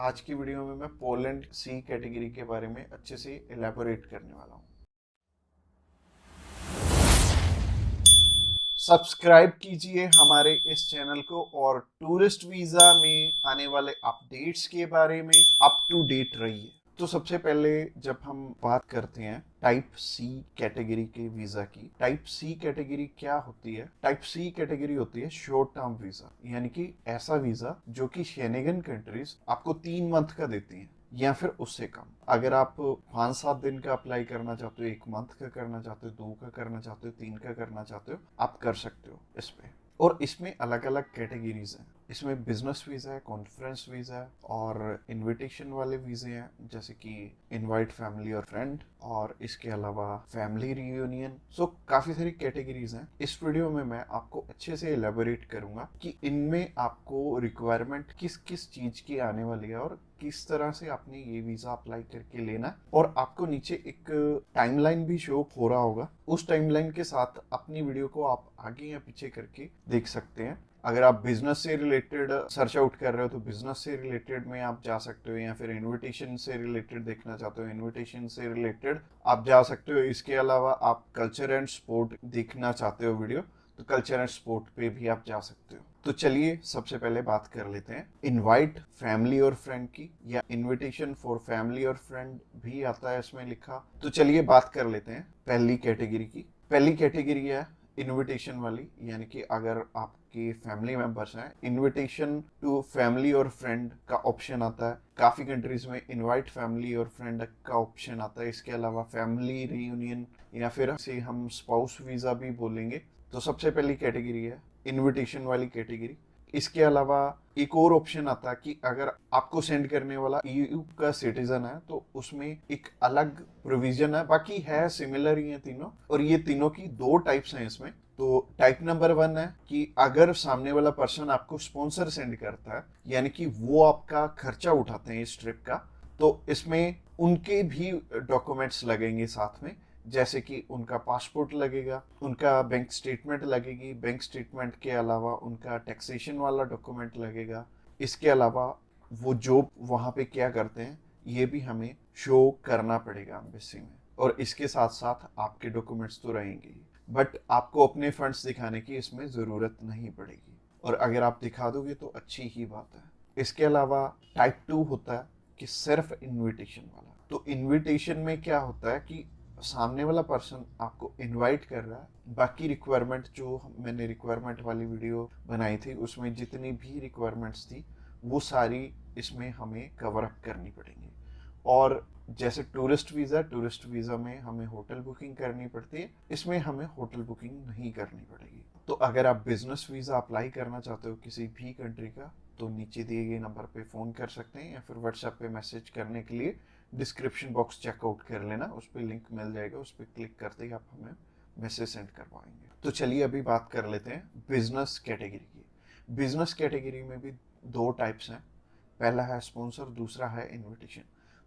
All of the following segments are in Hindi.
आज की वीडियो में मैं पोलैंड सी कैटेगरी के बारे में अच्छे से एलैबोरेट करने वाला हूँ। सब्सक्राइब कीजिए हमारे इस चैनल को और टूरिस्ट वीजा में आने वाले अपडेट्स के बारे में अप टू डेट रहिए। तो सबसे पहले जब हम बात करते हैं टाइप सी कैटेगरी के वीजा की, टाइप सी कैटेगरी क्या होती है? टाइप सी कैटेगरी होती है शॉर्ट टर्म वीजा, यानी कि ऐसा वीजा जो कि शेनेगन कंट्रीज आपको 3 मंथ का देती हैं या फिर उससे कम। अगर आप 5-7 दिन का अप्लाई करना चाहते हो, 1 मंथ का करना चाहते हो, 2 का करना चाहते हो, 3 का करना चाहते हो, आप कर सकते हो इस पे। और इसमें अलग अलग कैटेगरीज हैं। इसमें बिजनेस वीजा है, कॉन्फ्रेंस वीजा है और इनविटेशन वाले वीजे हैं, जैसे कि इनवाइट फैमिली और फ्रेंड, और इसके अलावा फैमिली रियूनियन। सो काफी सारी कैटेगरीज हैं। इस वीडियो में मैं आपको अच्छे से एलेबोरेट करूंगा कि इनमें आपको रिक्वायरमेंट किस किस चीज की आने वाली है और किस तरह से आपने ये वीजा अप्लाई करके लेना है। और आपको नीचे एक टाइमलाइन भी शो हो रहा होगा, उस टाइमलाइन के साथ अपनी वीडियो को आप आगे या पीछे करके देख सकते हैं। अगर आप बिजनेस से रिलेटेड सर्च आउट कर रहे हो तो बिजनेस से रिलेटेड में आप जा सकते हो, या फिर इनविटेशन से रिलेटेड देखना चाहते हो इनविटेशन से रिलेटेड आप जा सकते हो। इसके अलावा आप कल्चर एंड स्पोर्ट देखना चाहते हो वीडियो, तो कल्चर एंड स्पोर्ट पे भी आप जा सकते हो। तो चलिए सबसे पहले बात कर लेते हैं इनवाइट फैमिली और फ्रेंड की, या इनविटेशन फॉर फैमिली और फ्रेंड भी आता है इसमें लिखा। तो चलिए बात कर लेते हैं पहली कैटेगरी की। पहली कैटेगरी है इनविटेशन वाली, यानी कि अगर आपके फैमिली मेंबर्स हैं, इनविटेशन टू फैमिली और फ्रेंड का ऑप्शन आता है। काफी कंट्रीज में इनवाइट फैमिली और फ्रेंड का ऑप्शन आता है। इसके अलावा फैमिली रियूनियन, या फिर से हम स्पाउस वीजा भी बोलेंगे। तो सबसे पहली कैटेगरी है इनविटेशन वाली कैटेगरी। इसके अलावा एक और ऑप्शन आता है कि अगर आपको सेंड करने वाला ईयू का सिटीजन है तो उसमें एक अलग प्रोविजन है, बाकी है सिमिलर ही है तीनों। और ये तीनों की 2 टाइप्स हैं इसमें। तो टाइप नंबर 1 है कि अगर सामने वाला पर्सन आपको स्पॉन्सर सेंड करता है, यानी कि वो आपका खर्चा उठाते हैं इस ट्रिप का, तो इसमें उनके भी डॉक्यूमेंट्स लगेंगे साथ में, जैसे कि उनका पासपोर्ट लगेगा, उनका बैंक स्टेटमेंट लगेगी, बैंक स्टेटमेंट के अलावा उनका टैक्सेशन वाला डॉक्यूमेंट लगेगा। इसके अलावा वो जॉब वहाँ पे क्या करते हैं ये भी हमें शो करना पड़ेगा एम्बेसी में। और इसके साथ साथ आपके डॉक्यूमेंट्स तो रहेंगे ही, बट आपको अपने फंड्स दिखाने की इसमें ज़रूरत नहीं पड़ेगी, और अगर आप दिखा दोगे तो अच्छी ही बात है। इसके अलावा टाइप 2 होता है कि सिर्फ इनविटेशन वाला। तो इनविटेशन में क्या होता है कि सामने वाला पर्सन आपको इनवाइट कर रहा है, बाकी रिक्वायरमेंट जो मैंने रिक्वायरमेंट वाली वीडियो बनाई थी उसमें जितनी भी रिक्वायरमेंट्स थी वो सारी इसमें हमें कवर अप करनी पड़ेंगी। और जैसे टूरिस्ट वीज़ा में हमें होटल बुकिंग करनी पड़ती है, इसमें हमें होटल बुकिंग नहीं करनी पड़ेगी। तो अगर आप बिजनेस वीज़ा अप्लाई करना चाहते हो किसी भी कंट्री का, तो नीचे दिए गए नंबर पे फ़ोन कर सकते हैं, या फिर व्हाट्सएप पे मैसेज करने के लिए डिस्क्रिप्शन बॉक्स चेकआउट कर लेना, उस पर लिंक मिल जाएगा, उस पर क्लिक करते ही आप हमें मैसेज सेंड कर पाएंगे। तो चलिए अभी बात कर लेते हैं बिजनेस कैटेगरी की। बिजनेस कैटेगरी में भी 2 टाइप्स हैं, पहला है स्पॉन्सर, दूसरा है इनविटेशन।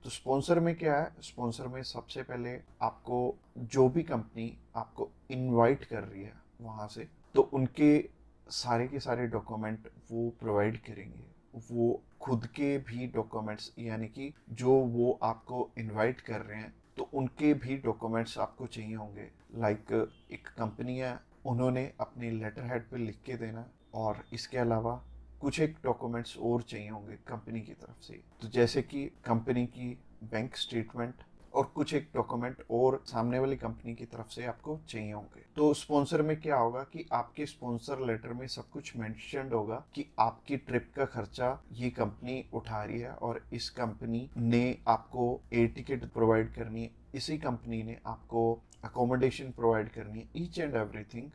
तो स्पॉन्सर में क्या है? स्पॉन्सर में सबसे पहले आपको जो भी कंपनी आपको इनवाइट कर रही है वहाँ से, तो उनके सारे के सारे डॉक्यूमेंट वो प्रोवाइड करेंगे। वो खुद के भी डॉक्यूमेंट्स, यानी कि जो वो आपको इनवाइट कर रहे हैं तो उनके भी डॉक्यूमेंट्स आपको चाहिए होंगे। लाइक एक कंपनी है, उन्होंने अपने लेटर हेड पे लिख के देना, और इसके अलावा कुछ एक डॉक्यूमेंट्स और चाहिए होंगे कंपनी की तरफ से। तो जैसे कि कंपनी की बैंक स्टेटमेंट और कुछ एक डॉक्यूमेंट और सामने वाली कंपनी की तरफ से आपको चाहिए होंगे। तो स्पॉन्सर में क्या होगा कि आपके स्पॉन्सर लेटर में सब कुछ मेंशन्ड होगा कि आपकी ट्रिप का खर्चा ये कंपनी उठा रही है, और इस कंपनी ने आपको एयर टिकट प्रोवाइड करनी है, इसी कंपनी ने आपको अकोमोडेशन प्रोवाइड करनी है, ईच एंड एवरीथिंग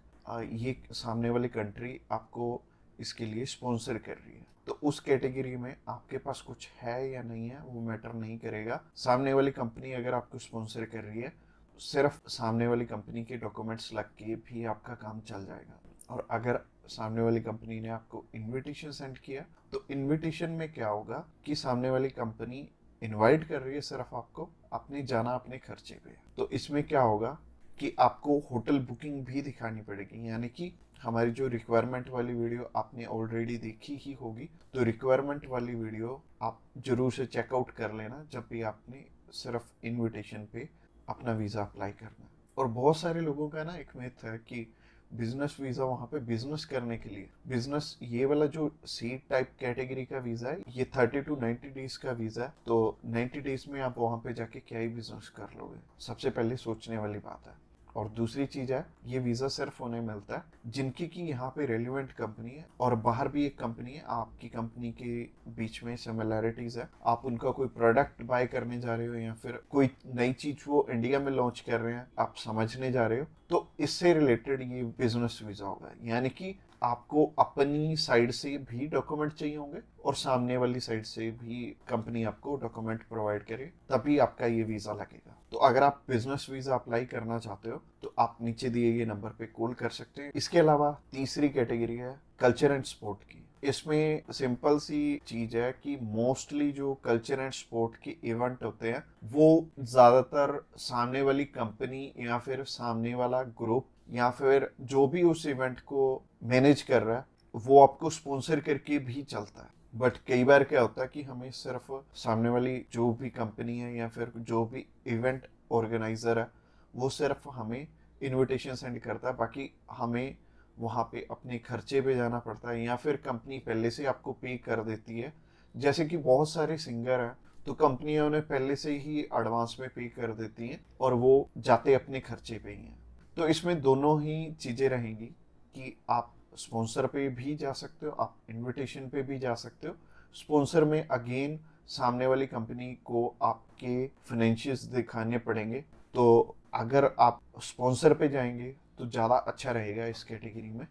ये सामने वाली कंट्री आपको इसके लिए स्पॉन्सर कर रही है। तो उस कैटेगरी में आपके पास कुछ है या नहीं है वो मैटर नहीं करेगा। सामने वाली कंपनी अगर आपको स्पॉन्सर कर रही है तो सिर्फ सामने वाली कंपनी के डॉक्यूमेंट्स लग के भी आपका काम चल जाएगा। और अगर सामने वाली कंपनी ने आपको इनविटेशन सेंड किया, तो इनविटेशन में क्या होगा कि सामने वाली कंपनी इनवाइट कर रही है सिर्फ आपको, अपने जाना अपने खर्चे पे। तो इसमें क्या होगा कि आपको होटल बुकिंग भी दिखानी पड़ेगी, यानी कि हमारी जो रिक्वायरमेंट वाली वीडियो आपने ऑलरेडी देखी ही होगी, तो रिक्वायरमेंट वाली वीडियो आप जरूर से चेकआउट कर लेना जब भी आपने सिर्फ इनविटेशन पे अपना वीज़ा अप्लाई करना है। और बहुत सारे लोगों का ना एक मिथ है कि बिजनेस वीज़ा वहाँ पे बिजनेस करने के लिए, बिजनेस ये वाला जो सी टाइप कैटेगरी का वीज़ा है ये 30 to 90 डेज का वीज़ा है, तो 90 डेज में आप वहाँ पे जाके क्या ही बिजनेस कर लोगे, सबसे पहले सोचने वाली बात है। और दूसरी चीज है, ये वीजा सिर्फ उन्हें मिलता है जिनकी की यहाँ पे रेलिवेंट कंपनी है और बाहर भी एक कंपनी है, आपकी कंपनी के बीच में सिमिलैरिटीज है, आप उनका कोई प्रोडक्ट बाय करने जा रहे हो या फिर कोई नई चीज वो इंडिया में लॉन्च कर रहे हैं आप समझने जा रहे हो, तो इससे रिलेटेड ये बिजनेस वीजा होगा। यानी कि आपको अपनी साइड से भी डॉक्यूमेंट चाहिए होंगे और सामने वाली साइड से भी कंपनी आपको डॉक्यूमेंट प्रोवाइड करे, तभी आपका ये वीजा लगेगा। तो अगर आप बिजनेस वीजा अप्लाई करना चाहते हो तो आप नीचे दिए गए नंबर पे कॉल कर सकते हैं। इसके अलावा तीसरी कैटेगरी है कल्चर एंड स्पोर्ट की। इसमें सिंपल सी चीज है कि मोस्टली जो कल्चर एंड स्पोर्ट के इवेंट होते हैं वो ज्यादातर सामने वाली कंपनी या फिर सामने वाला ग्रुप या फिर जो भी उस इवेंट को मैनेज कर रहा है वो आपको स्पॉन्सर करके भी चलता है। बट कई बार क्या होता है कि हमें सिर्फ सामने वाली जो भी कंपनी है या फिर जो भी इवेंट ऑर्गेनाइजर है वो सिर्फ हमें इनविटेशन सेंड करता है, बाकी हमें वहाँ पे अपने खर्चे पे जाना पड़ता है या फिर कंपनी पहले से आपको पे कर देती है। जैसे कि बहुत सारे सिंगर हैं तो कंपनियां उन्हें पहले से ही एडवांस में पे कर देती हैं और वो जाते अपने खर्चे पे ही हैं। तो इसमें दोनों ही चीज़ें रहेंगी कि आप स्पॉन्सर पे भी जा सकते हो, आप इनविटेशन पे भी जा सकते हो। स्पॉन्सर में अगेन सामने वाली कंपनी को आपके फाइनेंशियल्स दिखाने पड़ेंगे, तो अगर आप स्पॉन्सर पे जाएंगे तो ज़्यादा अच्छा रहेगा इस कैटेगरी में।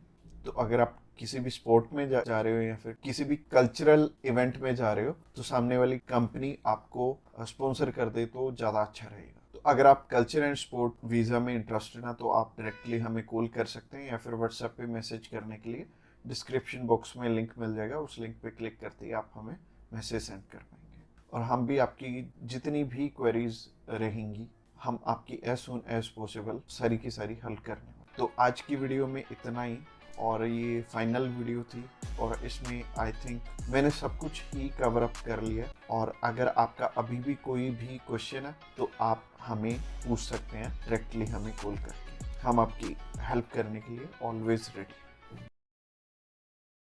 तो अगर आप किसी भी स्पोर्ट में जा रहे हो या फिर किसी भी कल्चरल इवेंट में जा रहे हो तो सामने वाली कंपनी आपको स्पॉन्सर कर दे तो ज़्यादा अच्छा रहेगा। तो अगर आप कल्चर एंड स्पोर्ट वीज़ा में इंटरेस्टेड हैं तो आप डायरेक्टली हमें कॉल कर सकते हैं या फिर व्हाट्सएप पे मैसेज करने के लिए डिस्क्रिप्शन बॉक्स में लिंक मिल जाएगा, उस लिंक पे क्लिक करते ही आप हमें मैसेज सेंड कर पाएंगे और हम भी आपकी जितनी भी क्वेरीज रहेंगी हम आपकी एज सुन एज पॉसिबल सारी की सारी हल करने वाले। तो आज की वीडियो में इतना ही और ये फाइनल वीडियो थी और इसमें आई थिंक मैंने सब कुछ ही कवर अप कर लिया। और अगर आपका अभी भी कोई भी क्वेश्चन है तो आप हमें पूछ सकते हैं डायरेक्टली हमें कॉल करके, हम आपकी हेल्प करने के लिए ऑलवेज रेडी।